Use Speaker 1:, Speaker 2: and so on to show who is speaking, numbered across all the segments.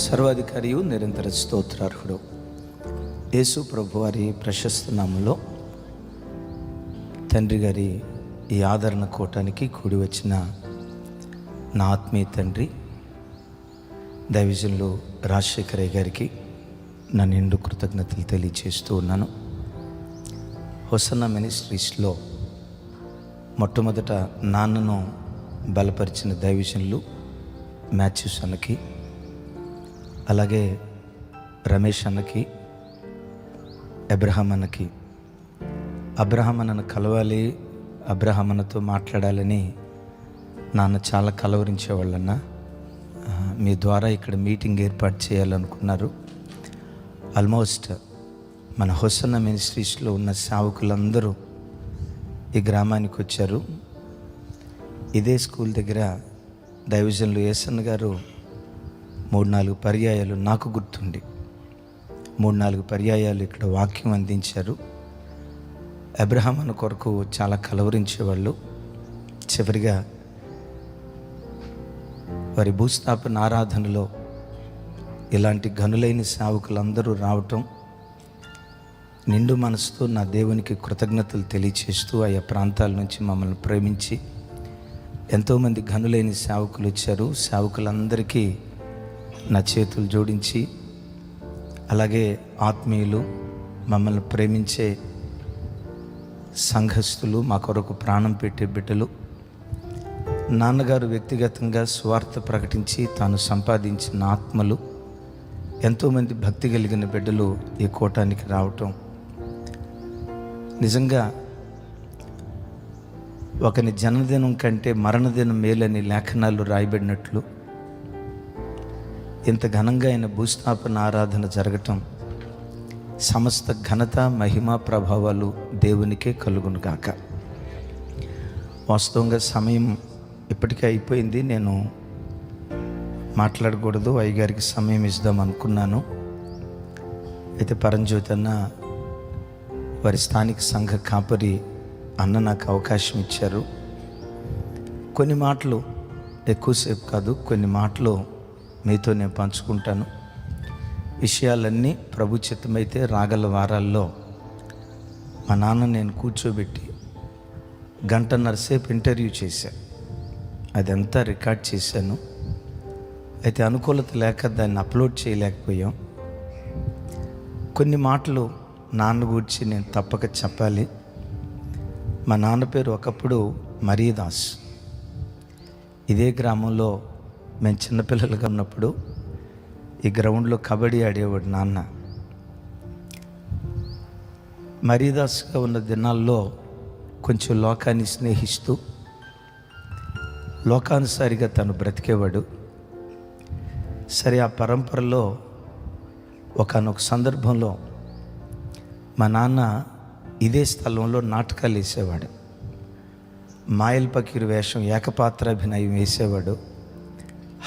Speaker 1: సర్వాధికారియు నిరంతర స్తోత్రార్హుడు యేసు ప్రభు వారి ప్రశస్త నామంలో తండ్రి గారి ఈ ఆదరణ కోటానికి కూడి వచ్చిన నా ఆత్మీయ తండ్రి దైవజనులు రాజశేఖరయ్య గారికి నా నిండు కృతజ్ఞతలు తెలియజేస్తూ ఉన్నాను. హోసన్నా మినిస్ట్రీస్లో మొట్టమొదట నాన్నను బలపరిచిన దైవజనులు మాథ్యూస్ అన్నకి, అలాగే రమేష్ అన్నకి, అబ్రహాం అన్నకి. అబ్రహాం అన్నను కలవాలి, అబ్రహాం అన్నతో మాట్లాడాలని నాన్న చాలా కలవరించేవాళ్ళన్న. మీ ద్వారా ఇక్కడ మీటింగ్ ఏర్పాటు చేయాలనుకున్నారు. ఆల్మోస్ట్ మన హోసన్నా మినిస్ట్రీస్లో ఉన్న సేవకులందరూ ఈ గ్రామానికి వచ్చారు. ఇదే స్కూల్ దగ్గర దైవజనులు యేసన్న గారు 3-4 పర్యాయాలు, నాకు గుర్తుండి 3-4 పర్యాయాలు ఇక్కడ వాక్యం అందించారు. అబ్రహాం అన్న కొరకు చాలా కలవరించేవాళ్ళు. చివరిగా వారి భూస్థాపన ఆరాధనలో ఇలాంటి గనులైన సేవకులందరూ రావటం, నిండు మనసుతో నా దేవునికి కృతజ్ఞతలు తెలియచేస్తూ ఆయా ప్రాంతాల నుంచి మమ్మల్ని ప్రేమించి ఎంతోమంది ఘనులైన సేవకులు వచ్చారు. సేవకులందరికీ నా చేతులు జోడించి, అలాగే ఆత్మీయులు, మమ్మల్ని ప్రేమించే సంఘస్థులు, మా కొరకు ప్రాణం పెట్టే బిడ్డలు, నాన్నగారు వ్యక్తిగతంగా స్వార్థ ప్రకటించి తాను సంపాదించిన ఆత్మలు, ఎంతోమంది భక్తి కలిగిన బిడ్డలు ఈ కూటానికి రావటం నిజంగా ఒకని జన్మదినం కంటే మరణదినం మేలని లేఖనాలు రాయబడినట్లు ఇంత ఘనంగా ఆయన భూస్థాపన ఆరాధన జరగటం, సమస్త ఘనత మహిమ ప్రభావాలు దేవునికే కలుగును గాక. వాస్తవంగా సమయం ఇప్పటికే అయిపోయింది. నేను మాట్లాడకూడదు, అయ్యగారికి సమయం ఇద్దాం అనుకున్నాను. అయితే పరంజ్యోతి అన్న, వారి స్థానిక సంఘ కాపరి అన్న నాకు అవకాశం ఇచ్చారు. కొన్ని మాటలు, ఎక్కువసేపు కాదు, కొన్ని మాటలు మీతో నేను పంచుకుంటాను. విషయాలన్నీ ప్రభు చిత్తమైతే రాగల వారాల్లో మా నాన్న నేను కూర్చోబెట్టి 1.5 సేపు ఇంటర్వ్యూ చేశాను. అదంతా రికార్డ్ చేశాను. అయితే అనుకూలత లేక దాన్ని అప్లోడ్ చేయలేకపోయాం. కొన్ని మాటలు నాన్న గురించి నేను తప్పక చెప్పాలి. మా నాన్న పేరు ఒకప్పుడు మరీదాస్. ఇదే గ్రామంలో మేము చిన్నపిల్లలుగా ఉన్నప్పుడు ఈ గ్రౌండ్లో కబడ్డీ ఆడేవాడు నాన్న. మరీదాస్గా ఉన్న దినాల్లో కొంచెం లోకాన్ని స్నేహిస్తూ లోకానుసారిగా తను బ్రతికేవాడు. సరే, ఆ పరంపరలో ఒకానొక సందర్భంలో మా నాన్న ఇదే స్థలంలో నాటకాలు వేసేవాడు. మాయల్ పకీరు వేషం, ఏకపాత్రాభినయం వేసేవాడు.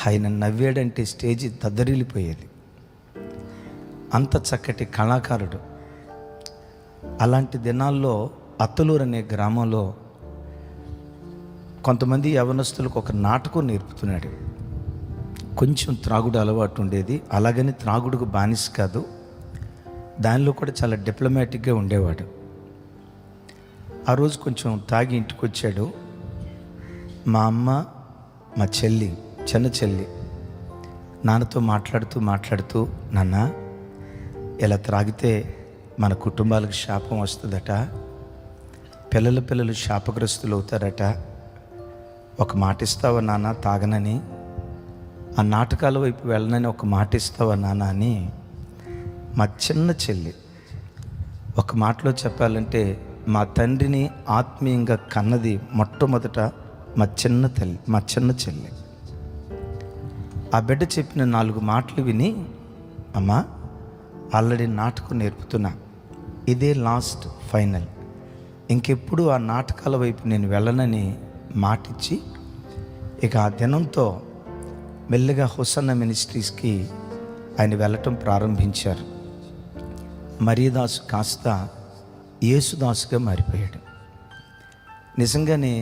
Speaker 1: ఆయన నవ్వాడంటే స్టేజి దద్దరిల్లిపోయేది. అంత చక్కటి కళాకారుడు. అలాంటి దినాల్లో అత్తలూరు అనే గ్రామంలో కొంతమంది యవనస్తులకు ఒక నాటకం నేర్పుతున్నాడు. కొంచెం త్రాగుడు అలవాటు ఉండేది. అలాగని త్రాగుడుకు బానిస కాదు, దానిలో కూడా చాలా డిప్లొమాటిక్గా ఉండేవాడు. ఆ రోజు కొంచెం తాగి ఇంటికి వచ్చాడు. మా అమ్మ, మా చెల్లి, చిన్న చెల్లి నాన్నతో మాట్లాడుతూ నాన్న, ఇలా త్రాగితే మన కుటుంబాలకు శాపం వస్తుందట, పిల్లలు శాపగ్రస్తులు అవుతారట, ఒక మాట ఇస్తావా నాన్న తాగనని, ఆ నాటకాల వైపు వెళ్ళనని ఒక మాట ఇస్తావా నాన్న అని మా చిన్న చెల్లి, ఒక మాటలో చెప్పాలంటే మా తండ్రిని ఆత్మీయంగా కన్నది మొట్టమొదట మా చిన్న చెల్లి. ఆ బిడ్డ చెప్పిన 4 మాటలు విని, అమ్మా ఆల్రెడీ నాటకం నేర్పుతున్నా, ఇదే లాస్ట్ ఫైనల్, ఇంకెప్పుడు ఆ నాటకాల వైపు నేను వెళ్ళనని మాటిచ్చి ఇక ఆ దినంతో మెల్లగా హోసన్నా మినిస్ట్రీస్కి ఆయన వెళ్ళటం ప్రారంభించారు. మరీదాసు కాస్త యేసుదాసుగా మారిపోయాడు. నిజంగానే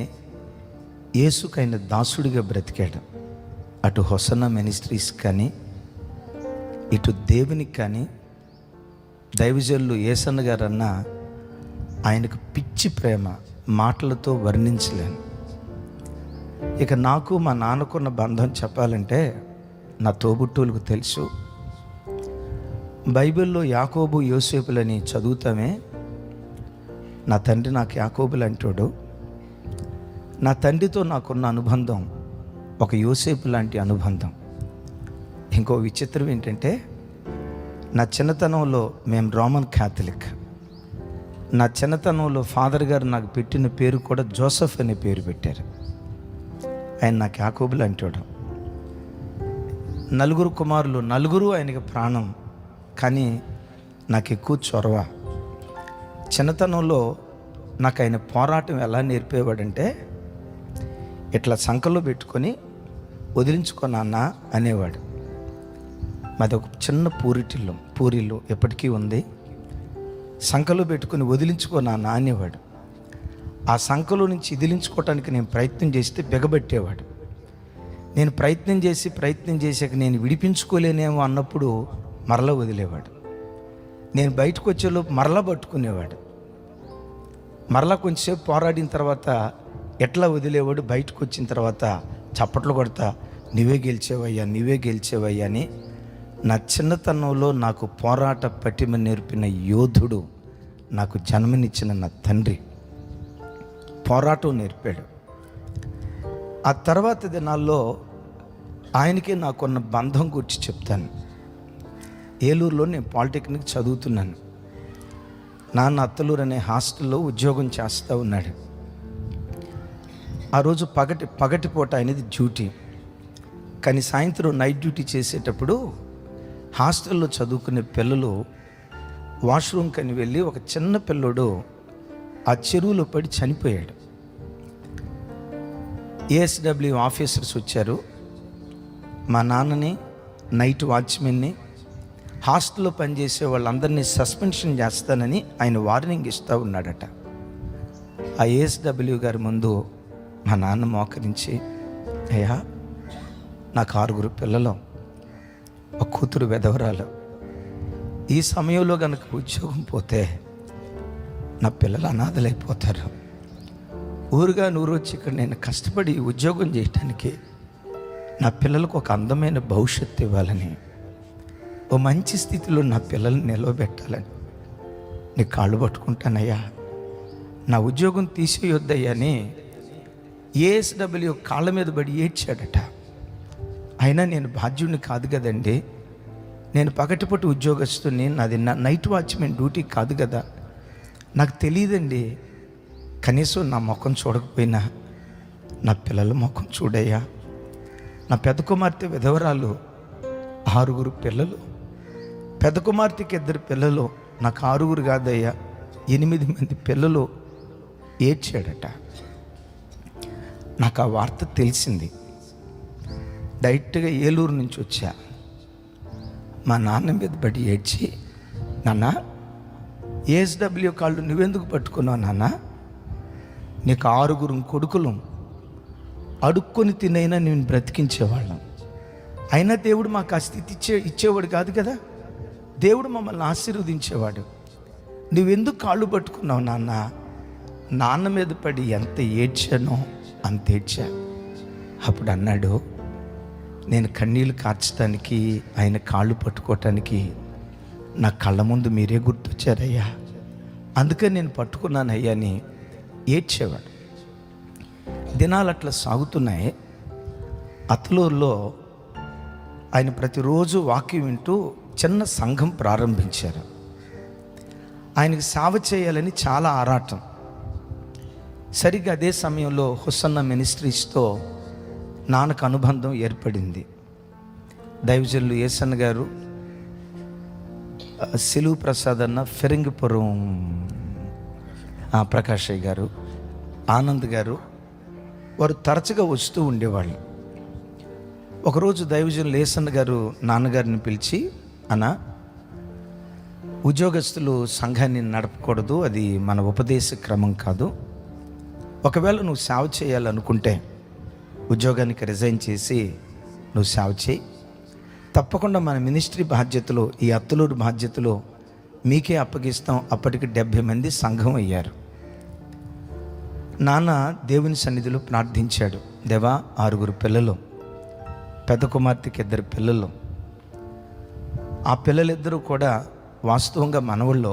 Speaker 1: యేసుకైన దాసుడిగా బ్రతికాడు. అటు హోసన్నా మినిస్ట్రీస్ కానీ ఇటు దేవునికి కానీ దైవజనులు యేసన్న గారన్నా ఆయనకు పిచ్చి ప్రేమ మాటలతో వర్ణించలేను. ఇక నాకు మా నాన్నకున్న బంధం చెప్పాలంటే నా తోబుట్టువులకు తెలుసు. బైబిల్లో యాకోబు యోసేపులని చదువుతామే. నా తండ్రి నాకు యాకోబులు అంటాడు. నా తండ్రితో నాకున్న అనుబంధం ఒక యోసేపు లాంటి అనుబంధం. ఇంకో విచిత్రం ఏంటంటే, నా చిన్నతనంలో మేము రోమన్ క్యాథలిక్. నా చిన్నతనంలో ఫాదర్ గారు నాకు పెట్టిన పేరు కూడా జోసెఫ్ అనే పేరు పెట్టారు. ఆయన నాకు యాకోబులు అంటాడు. నలుగురు కుమారులు, నలుగురు ఆయనకి ప్రాణం. కానీ నాకు ఎక్కువ చొరవ. చిన్నతనంలో నాకు ఆయన పోరాటం ఎలా నేర్పేవాడంటే, ఇట్లా సంకల్లో పెట్టుకొని వదిలించుకో నాన్న అనేవాడు. మాది ఒక చిన్న పూరిల్లు ఎప్పటికీ ఉంది. సంకలో పెట్టుకొని వదిలించుకో నాన్న అనేవాడు. ఆ సంకలో నుంచి వదిలించుకోవటానికి నేను ప్రయత్నం చేస్తే బిగబట్టేవాడు. నేను ప్రయత్నం చేశాక నేను విడిపించుకోలేనేమో అన్నప్పుడు మరలా వదిలేవాడు. నేను బయటకు వచ్చేలోపు మరలా పట్టుకునేవాడు. మరలా కొంచెంసేపు పోరాడిన తర్వాత ఎట్లా వదిలేవాడు. బయటకు వచ్చిన తర్వాత చప్పట్లు కొడతా, నువ్వే గెలిచేవయ్యా అని. నా చిన్నతనంలో నాకు పోరాట పటిమ నేర్పిన యోధుడు, నాకు జన్మనిచ్చిన నా తండ్రి పోరాటం నేర్పాడు. ఆ తర్వాత దినాల్లో ఆయనకే నాకున్న బంధం గురించి చెప్తాను. ఏలూరులో నేను పాలిటెక్నిక్ చదువుతున్నాను. నాన్న అత్తలూరు అనే హాస్టల్లో ఉద్యోగం చేస్తూ ఉన్నాడు. ఆ రోజు పగటిపూట అనేది డ్యూటీ. కానీ సాయంత్రం నైట్ డ్యూటీ చేసేటప్పుడు హాస్టల్లో చదువుకునే పిల్లలు వాష్రూమ్ కని వెళ్ళి ఒక చిన్న పిల్లోడు ఆ చెరువులో పడి చనిపోయాడు. ఏఎస్డబ్ల్యూ ఆఫీసర్స్ వచ్చారు. మా నాన్నని, నైట్ వాచ్మెన్ని, హాస్టల్లో పనిచేసే వాళ్ళందరినీ సస్పెన్షన్ చేస్తానని ఆయన వార్నింగ్ ఇస్తూ ఉన్నాడట. ఆ ఏఎస్డబ్ల్యూ గారి ముందు మా నాన్న మోకరించి, అయ్యా నాకు 6 పిల్లలు, ఒక కూతురు వెధవరాలు. ఈ సమయంలో కనుక ఉద్యోగం పోతే నా పిల్లలు అనాథలైపోతారు. ఊరుగా వచ్చి ఇక్కడ నేను కష్టపడి ఉద్యోగం చేయటానికి నా పిల్లలకు ఒక అందమైన భవిష్యత్తు ఇవ్వాలని, ఓ మంచి స్థితిలో నా పిల్లల్ని నిలవబెట్టాలని నీ కాళ్ళు పట్టుకుంటానయ్యా, నా ఉద్యోగం తీసేయొద్దయ్యా అని ఏఎస్డబ్ల్యూ కాళ్ళ మీద పడి ఏడ్చాడట. అయినా నేను బాధ్యుడిని కాదు కదండి, నేను పగటిపూట ఉద్యోగస్తుని, నాది నైట్ వాచ్మెన్ డ్యూటీ కాదు కదా, నాకు తెలియదండి. కనీసం నా ముఖం చూడకపోయినా నా పిల్లల ముఖం చూడయ్యా. నా పెద్ద కుమార్తె విధవరాలు, 6 పిల్లలు. పెద్ద కుమార్తెకి 2 పిల్లలు, నాకు 6 కాదయ్యా 8 మంది పిల్లలు. ఏడ్చాడట. నాకు ఆ వార్త తెలిసింది. డైరెక్ట్గా ఏలూరు నుంచి వచ్చా. మా నాన్న మీద పడి ఏడ్చి, నాన్న ఏఎస్డబ్ల్యూ కాళ్ళు నువ్వెందుకు పట్టుకున్నావు నాన్న, నీకు 6 కొడుకులు, అడుక్కొని తినైనా నేను బ్రతికించేవాళ్ళం. అయినా దేవుడు మాకు ఆ స్థితి ఇచ్చేవాడు కాదు కదా, దేవుడు మమ్మల్ని ఆశీర్వదించేవాడు. నువ్వెందుకు కాళ్ళు పట్టుకున్నావు నాన్న? నాన్న మీద పడి ఎంత ఏడ్చానో అంత ఏడ్చా. అప్పుడు అన్నాడు, నేను కన్నీళ్ళు కార్చడానికి, ఆయన కాళ్ళు పట్టుకోవటానికి నా కళ్ళ ముందు మీరే గుర్తొచ్చారయ్యా, అందుకని నేను పట్టుకున్నానయ్యా అని ఏడ్చేవాడు. దినాలు అట్లా సాగుతున్నాయి. అతలూరులో ఆయన ప్రతిరోజు వాక్యం వింటూ చిన్న సంఘం ప్రారంభించారు. ఆయనకి సేవ చేయాలని చాలా ఆరాటం. సరిగ్గా అదే సమయంలో హుస్సన్న మినిస్ట్రీస్తో నాన్నకు అనుబంధం ఏర్పడింది. దైవజనులు యేసన్న గారు, సిలువు ప్రసాద్ అన్న, ఫిరంగిపురం ప్రకాశయ్య గారు, ఆనంద్ గారు, వారు తరచుగా వస్తూ ఉండేవాళ్ళు. ఒకరోజు దైవజనులు యేసన్న గారు నాన్నగారిని పిలిచి, అన్న, ఉద్యోగస్తులు సంఘాన్ని నడపకూడదు, అది మన ఉపదేశ క్రమం కాదు. ఒకవేళ నువ్వు సేవ చేయాలనుకుంటే ఉద్యోగానికి రిజైన్ చేసి నువ్వు సేవ చేయి, తప్పకుండా మన మినిస్ట్రీ బాధ్యతలు, ఈ అత్తలూరు బాధ్యతలు మీకే అప్పగిస్తాం. అప్పటికి 70 మంది సంఘం అయ్యారు. నాన్న దేవుని సన్నిధిలో ప్రార్థించాడు. దేవా, 6 పిల్లలు, పెద్ద కుమార్తెకి 2 పిల్లలు. ఆ పిల్లలిద్దరూ కూడా వాస్తవంగా మనవళ్ళు.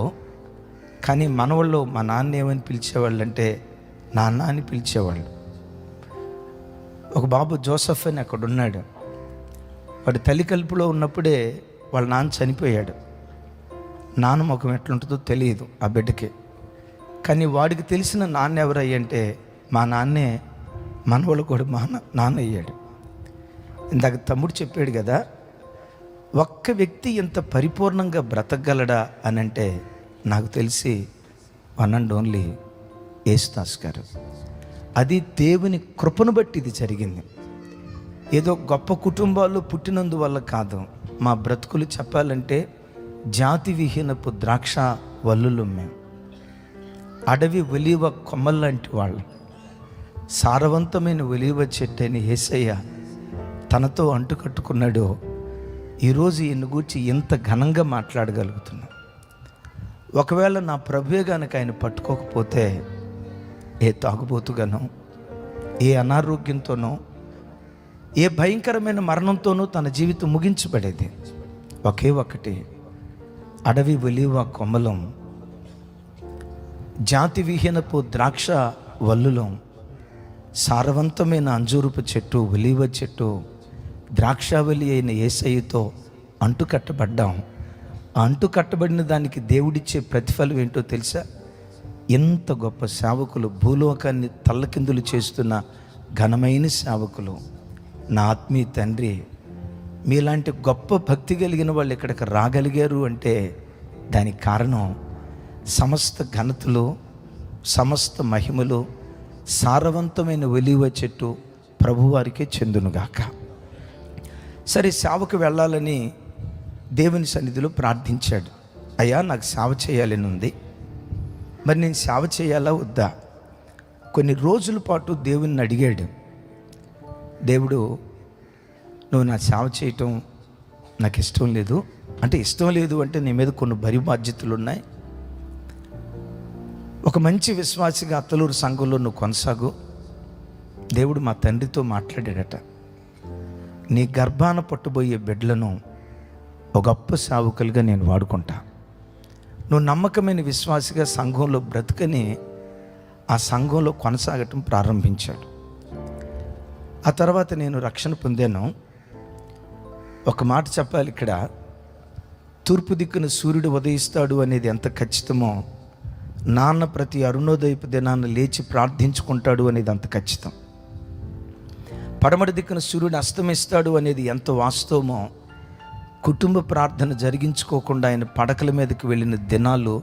Speaker 1: కానీ మనవళ్ళు మా నాన్న ఏమని పిలిచేవాళ్ళు అంటే నాన్న అని పిలిచేవాళ్ళు. ఒక బాబు జోసఫ్ అని అక్కడ ఉన్నాడు. వాడు తల్లి కలుపులో ఉన్నప్పుడే వాళ్ళ నాన్న చనిపోయాడు. నాన్న ముఖం ఎట్లుంటుందో తెలియదు ఆ బిడ్డకి. కానీ వాడికి తెలిసిన నాన్న ఎవరయ్యంటే మా నాన్నే మనవళ్ళు కూడా మా నాన్న అయ్యాడు. ఇందాక తమ్ముడు చెప్పాడు కదా, ఒక్క వ్యక్తి ఇంత పరిపూర్ణంగా బ్రతకగలడా అని అంటే నాకు తెలిసి వన్ అండ్ ఓన్లీ యేసుదాస్ గారు. అది దేవుని కృపను బట్టి ఇది జరిగింది. ఏదో గొప్ప కుటుంబాల్లో పుట్టినందువల్ల కాదు. మా బ్రతుకులు చెప్పాలంటే జాతి విహీనపు ద్రాక్ష వల్లులు మేము, అడవి ఒలీవ కొమ్మల్లాంటి వాళ్ళు. సారవంతమైన ఒలీవ చెట్టు అని యేసయ్య తనతో అంటుకట్టుకున్నాడు. ఈరోజు ఈయన గూర్చి ఎంత ఘనంగా మాట్లాడగలుగుతున్నాం. ఒకవేళ నా ప్రభువే కనుక ఆయన పట్టుకోకపోతే ఏ తాగుబోతుగానో, ఏ అనారోగ్యంతోనో, ఏ భయంకరమైన మరణంతోనూ తన జీవితం ముగించబడేది. ఒకే ఒకటి, అడవి ఒలీవ కొమ్మలం, జాతి విహీనపు ద్రాక్ష వల్లులం, సారవంతమైన అంజూరుపు చెట్టు, ఒలీవ చెట్టు, ద్రాక్షావళి అయిన యేసయ్యతో అంటుకట్టబడ్డాం. ఆ అంటుకట్టబడిన దానికి దేవుడిచ్చే ప్రతిఫలం ఏంటో తెలుసా? ఎంత గొప్ప సేవకులు, భూలోకాన్ని తల్లకిందులు చేస్తున్న ఘనమైన సేవకులు. నా ఆత్మీయ తండ్రి, మీలాంటి గొప్ప భక్తి కలిగిన వాళ్ళు ఇక్కడికి రాగలిగారు అంటే దానికి కారణం సమస్త ఘనతలు, సమస్త మహిమలు, సారవంతమైన ఒలీవ చెట్టు ప్రభువారికే చెందునుగాక. సరే, సేవకు వెళ్ళాలని దేవుని సన్నిధిలో ప్రార్థించాడు. అయ్యా, నాకు సేవ చేయాలని ఉంది, మరి నేను సేవ చేయాలా వద్దా? కొన్ని రోజుల పాటు దేవుని అడిగాడు. దేవుడు, నువ్వు నా సేవ చేయటం నాకు ఇష్టం లేదు అంటే, ఇష్టం లేదు అంటే నీ మీద కొన్ని బరి బాధ్యతలు ఉన్నాయి. ఒక మంచి విశ్వాసిగా అత్తలూరు సంఘంలో నువ్వు కొనసాగు. దేవుడు మా తండ్రితో మాట్లాడాడట, నీ గర్భాన పట్టుబోయే బిడ్డలను ఒక గొప్ప సేవకులుగా నేను వాడుకుంటా. నువ్వు నమ్మకమైన విశ్వాసిగా సంఘంలో బ్రతుకని ఆ సంఘంలో కొనసాగటం ప్రారంభించాడు. ఆ తర్వాత నేను రక్షణ పొందాను. ఒక మాట చెప్పాలి ఇక్కడ, తూర్పు దిక్కున సూర్యుడు ఉదయిస్తాడు అనేది ఎంత ఖచ్చితమో, నాన్న ప్రతి అరుణోదయపు దినాన్ని లేచి ప్రార్థించుకుంటాడు అనేది అంత ఖచ్చితం. పడమటి దిక్కున సూర్యుడు అస్తమిస్తాడు అనేది ఎంత వాస్తవమో, కుటుంబ ప్రార్థన జరిగించుకోకుండా ఆయన పడకల మీదకి వెళ్ళిన దినాలు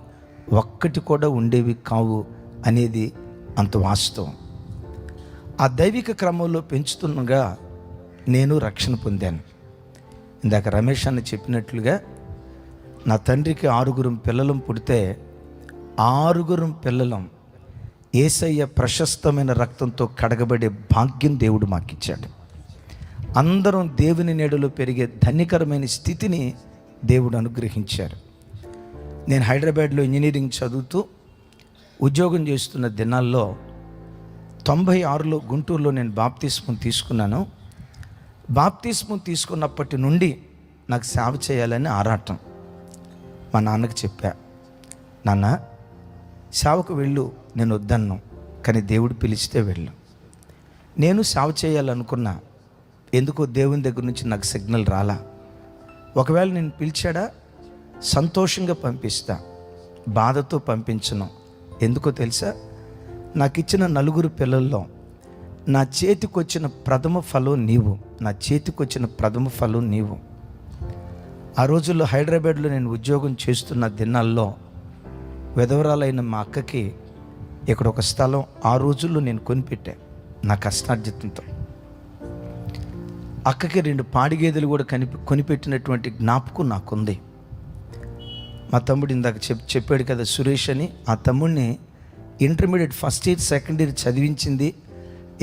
Speaker 1: ఒక్కటి కూడా ఉండేవి కావు అనేది అంత వాస్తవం. ఆ దైవిక క్రమంలో పెంచుతుండగా నేను రక్షణ పొందాను. ఇందాక రమేష్ అన్న చెప్పినట్లుగా నా తండ్రికి 6 పిల్లలం పుడితే 6 పిల్లలం యేసయ్య ప్రశస్తమైన రక్తంతో కడగబడే భాగ్యం దేవుడు మాకిచ్చాడు. అందరం దేవుని నీడలో పెరిగే ధన్యకరమైన స్థితిని దేవుడు అనుగ్రహించారు. నేను హైదరాబాద్లో ఇంజనీరింగ్ చదువుతూ ఉద్యోగం చేస్తున్న దినాల్లో 96లో గుంటూరులో నేను బాప్తిస్మం తీసుకున్నాను. బాప్తిస్మం తీసుకున్నప్పటి నుండి నాకు సేవ చేయాలని ఆరాటం. మా నాన్నకు చెప్పా, నాన్న సేవకు వెళ్ళు, నేను వద్దన్ను, కానీ దేవుడు పిలిస్తే వెళ్ళు. నేను సేవ చేయాలనుకున్నా, ఎందుకో దేవుని దగ్గర నుంచి నాకు సిగ్నల్ రాలా. ఒకవేళ నేను పిలిచాడా సంతోషంగా పంపిస్తా, బాధతో పంపించను. ఎందుకో తెలుసా? నాకు ఇచ్చిన 4 పిల్లల్లో నా చేతికొచ్చిన ప్రథమ ఫలం నీవు, నా చేతికొచ్చిన ప్రథమ ఫలం నీవు. ఆ రోజుల్లో హైదరాబాద్లో నేను ఉద్యోగం చేస్తున్న దినాల్లో విధవరాలైన మా అక్కకి ఇక్కడ ఒక స్థలం ఆ రోజుల్లో నేను కొనిపెట్టా నా కష్టార్జితంతో. అక్కకి 2 పాడి గేదెలు కూడా కొనిపెట్టినటువంటి జ్ఞాపకం నాకుంది. మా తమ్ముడు ఇందాక చెప్పాడు కదా సురేష్ అని, ఆ తమ్ముడిని intermediate first year second year చదివించింది,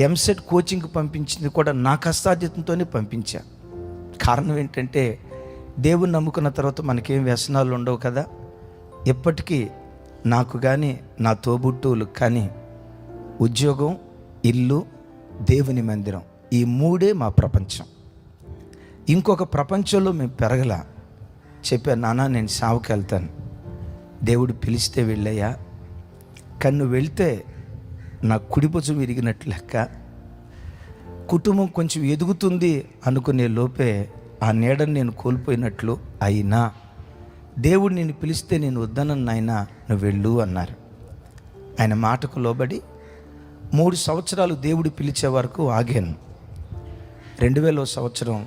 Speaker 1: ఎంసెట్ కోచింగ్కి పంపించింది కూడా నా కష్టార్జితంతోనే పంపించా. కారణం ఏంటంటే దేవుని నమ్ముకున్న తర్వాత మనకేం వ్యసనాలు ఉండవు కదా. ఎప్పటికీ నాకు కానీ నా తోబుట్టువులకు కానీ ఉద్యోగం, ఇల్లు, దేవుని మందిరం, ఈ మూడే మా ప్రపంచం. ఇంకొక ప్రపంచంలో మేము పెరగల. చెప్పాను, నాన్న నేను సావుకి వెళ్తాను, దేవుడు పిలిస్తే వెళ్ళయ్యా, కానీ నువ్వు వెళ్తే నా కుడిభుజం విరిగినట్లు లెక్క. కుటుంబం కొంచెం ఎదుగుతుంది అనుకునే లోపే ఆ నీడని నేను కోల్పోయినట్లు అయినా దేవుడు నేను పిలిస్తే నేను వద్దనను నాయనా, నువ్వు వెళ్ళు అన్నారు. ఆయన మాటకు లోబడి 3 సంవత్సరాలు దేవుడు పిలిచే వరకు ఆగాను. 2000 సంవత్సరం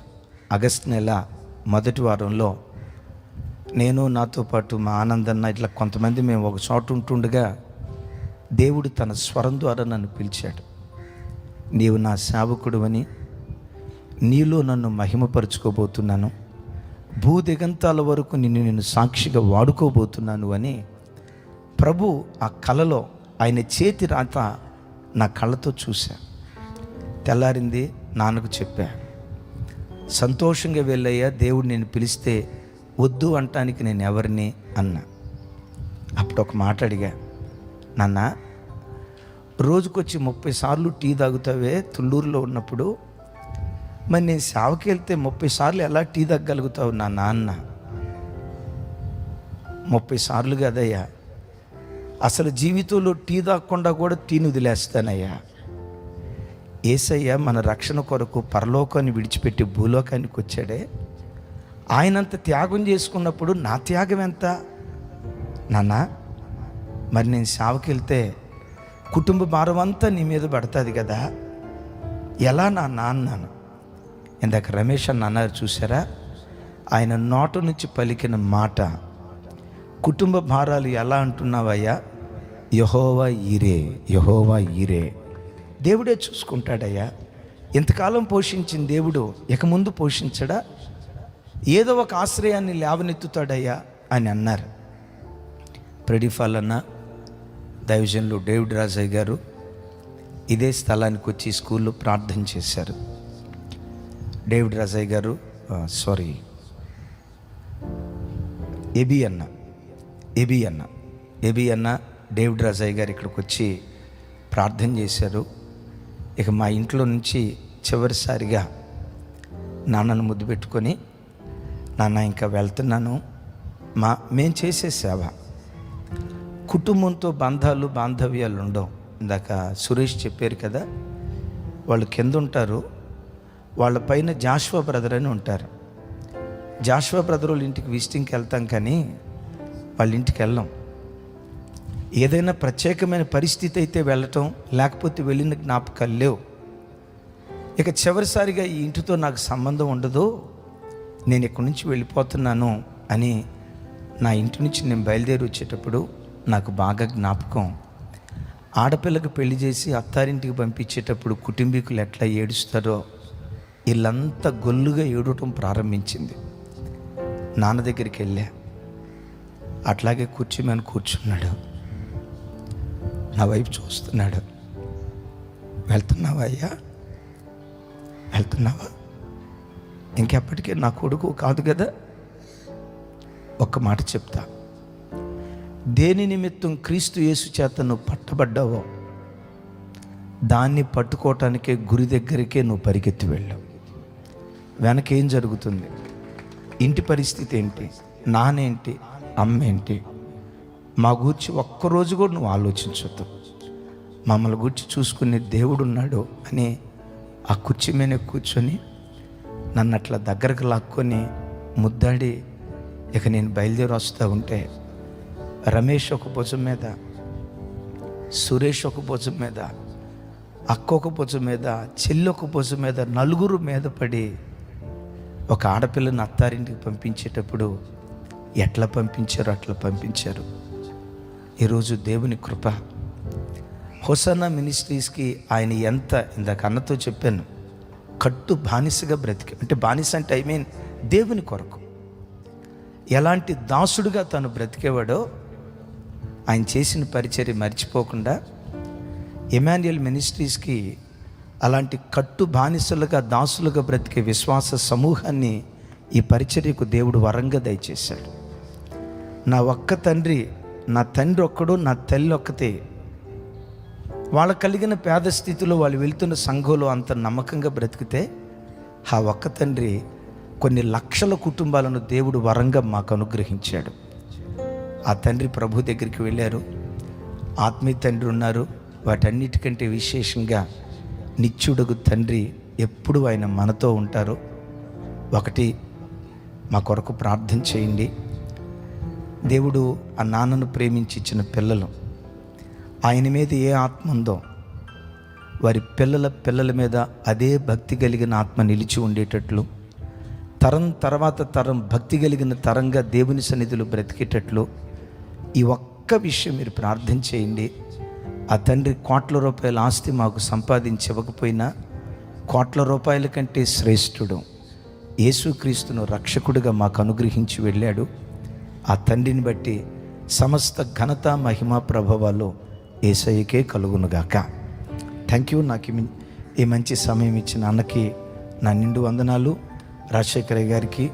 Speaker 1: ఆగస్టు నెల మొదటి వారంలో నేను, నాతో పాటు మా ఆనందన్న, ఇట్లా కొంతమంది మేము ఒక చోట ఉంటుండగా దేవుడు తన స్వరం ద్వారా నన్ను పిలిచాడు. నీవు నా సేవకుడు అని, నీలో నన్ను మహిమపరుచుకోబోతున్నాను, భూదిగంతాల వరకు నేను సాక్షిగా వాడుకోబోతున్నాను అని ప్రభు ఆ కలలో ఆయన చేతి రాత నా కళ్ళతో చూశా. తెల్లారింది, నాన్నకు చెప్పా, సంతోషంగా వెళ్ళయ్యా, దేవుడు నేను పిలిస్తే వద్దు అంటానికి నేను ఎవరిని అన్నా. అప్పుడు ఒక మాట అడిగా, నాన్న రోజుకొచ్చి 30 సార్లు టీ తాగుతావే తుళ్ళూరులో ఉన్నప్పుడు, మరి నేను సేవకి వెళ్తే 30 సార్లు ఎలా టీ తాగలుగుతావు నా నాన్న? 30 సార్లు కదయ్యా, అసలు జీవితంలో టీ తాగకుండా కూడా టీని వదిలేస్తానయ్యా. యేసయ్య మన రక్షణ కొరకు పరలోకాన్ని విడిచిపెట్టి భూలోకానికి వచ్చాడే, ఆయనంత త్యాగం చేసుకున్నప్పుడు నా త్యాగం ఎంత నాన్న? మరి నేను సేవకి వెళ్తే కుటుంబ భారం అంతా నీ మీద పడుతుంది కదా, ఎలా నాన్న అన్నాను. ఇందాక రమేష్ అన్న అన్నారు చూసారా, ఆయన నోట నుంచి పలికిన మాట, కుటుంబ భారాలు ఎలా అంటున్నావయ్యా? యెహోవా ఈరే, యెహోవా ఈరే, దేవుడే చూసుకుంటాడయ్యా. ఇంతకాలం పోషించిన దేవుడు ఇక ముందు పోషించడా? ఏదో ఒక ఆశ్రయాన్ని లేవనెత్తుతాడయ్యా అని అన్నారు. ప్రెడిఫాల్ అన్న, దైవజనులు డేవిడ్ రాజయ్య గారు ఇదే స్థలానికి వచ్చి స్కూల్లో ప్రార్థన చేశారు. డేవిడ్ రాజయ్య గారు ఎబి అన్న డేవిడ్ రాజయ్య గారు ఇక్కడికి వచ్చి ప్రార్థన చేశారు. ఇక మా ఇంట్లో నుంచి చివరిసారిగా నాన్నను ముద్దు పెట్టుకొని, నాన్న ఇంకా వెళ్తున్నాను, మేము చేసే సేవ కుటుంబంతో బంధాలు బాంధవ్యాలు ఉండవు. ఇందాక సురేష్ చెప్పారు కదా, వాళ్ళు కింద ఉంటారు, వాళ్ళ పైన జాషువా బ్రదర్ అని ఉంటారు. జాషువా బ్రదర్ వాళ్ళ ఇంటికి విజిటింగ్కి వెళ్తాం, కానీ వాళ్ళ ఇంటికి వెళ్ళాం. ఏదైనా ప్రత్యేకమైన పరిస్థితి అయితే వెళ్ళటం, లేకపోతే వెళ్ళిన జ్ఞాపకాలు లేవు. ఇక చివరిసారిగా ఈ ఇంటితో నాకు సంబంధం ఉండదు, నేను ఇక్కడి నుంచి వెళ్ళిపోతున్నాను అని నా ఇంటి నుంచి నేను బయలుదేరి వచ్చేటప్పుడు నాకు బాగా జ్ఞాపకం. ఆడపిల్లకు పెళ్లి చేసి అత్తారింటికి పంపించేటప్పుడు కుటుంబీకులు ఎట్లా ఏడుస్తారో వీళ్ళంతా గొల్లుగా ఏడవటం ప్రారంభించింది. నాన్న దగ్గరికి వెళ్ళా, అట్లాగే కూర్చోమని కూర్చున్నాడు, నా వైపు చూస్తున్నాడు. వెళ్తున్నావా అయ్యా, వెళ్తున్నావా? ఇంకెప్పటికీ నా కొడుకు కాదు కదా. ఒక్క మాట చెప్తా, దేని నిమిత్తం క్రీస్తు యేసు చేత నువ్వు పట్టబడ్డావో దాన్ని పట్టుకోవటానికే గురి దగ్గరికే నువ్వు పరిగెత్తి వెళ్ళావు. వెనకేం జరుగుతుంది? ఇంటి పరిస్థితి ఏంటి, నానేంటి, అమ్మేంటి, మా గూర్చి ఒక్కరోజు కూడా నువ్వు ఆలోచించొద్దు. మమ్మల్ని గూర్చి చూసుకునే దేవుడు ఉన్నాడు అని ఆ కుర్చీ మీద కూర్చొని నన్ను అట్లా దగ్గరకు లాక్కొని ముద్దాడి ఇక నేను బయలుదేరి వస్తూ ఉంటే రమేష్ ఒక భుజం మీద, సురేష్ ఒక భుజం మీద, అక్క ఒక భుజం మీద, చెల్లి ఒక భుజం మీద, నలుగురు మీద పడి ఒక ఆడపిల్లని అత్తారింటికి పంపించేటప్పుడు ఎట్లా పంపించారో అట్లా పంపించారు. ఈరోజు దేవుని కృప, హోసన్నా మినిస్ట్రీస్కి ఆయన ఎంత, ఇందాక అన్నతో చెప్పాను, కట్టు బానిసగా బ్రతికి, అంటే బానిస అంటే దేవుని కొరకు ఎలాంటి దాసుడుగా తను బ్రతికేవాడో ఆయన చేసిన పరిచర్య మర్చిపోకుండా ఎమాన్యుయల్ మినిస్ట్రీస్కి అలాంటి కట్టు బానిసలుగా దాసులుగా బ్రతికే విశ్వాస సమూహాన్ని ఈ పరిచర్యకు దేవుడు వరంగా దయచేశాడు. నా ఒక్క తండ్రి, నా తండ్రి ఒక్కడు, నా తల్లి ఒక్కతే. వాళ్ళకు కలిగిన పేద స్థితిలో వాళ్ళు వెళ్తున్న సంఘంలో అంత నమ్మకంగా బ్రతికితే, ఆ ఒక్క తండ్రి కొన్ని లక్షల కుటుంబాలను దేవుడు వరంగా మాకు అనుగ్రహించాడు. ఆ తండ్రి ప్రభు దగ్గరికి వెళ్ళారు. ఆత్మీయ తండ్రి ఉన్నారు. వాటన్నిటికంటే విశేషంగా నిత్యుడగు తండ్రి ఎప్పుడు ఆయన మనతో ఉంటారు. ఒకటి, మా కొరకు ప్రార్థన చేయండి. దేవుడు ఆ నాన్నను ప్రేమించి ఇచ్చిన పిల్లలు, ఆయన మీద ఏ ఆత్మ ఉందో వారి పిల్లల మీద అదే భక్తి కలిగిన ఆత్మ నిలిచి ఉండేటట్లు, తరం తర్వాత తరం భక్తి కలిగిన తరంగా దేవుని సన్నిధిలో బ్రతికేటట్లు ఈ ఒక్క విషయం మీరు ప్రార్థన చేయండి. ఆ తండ్రి కోట్ల రూపాయల ఆస్తి మాకు సంపాదించి ఇవ్వకపోయినా కోట్ల రూపాయల కంటే శ్రేష్ఠుడు యేసుక్రీస్తును రక్షకుడిగా మాకు అనుగ్రహించి వెళ్ళాడు. ఆ తండ్రిని బట్టి సమస్త ఘనత, మహిమ, ప్రభావాలు యేసయ్యకే కలుగునుగాక. Thank you. నాకు ఈ మంచి సమయం ఇచ్చిన అన్నకి నా నిండు వందనాలు. రాజశేఖరయ్య గారికి,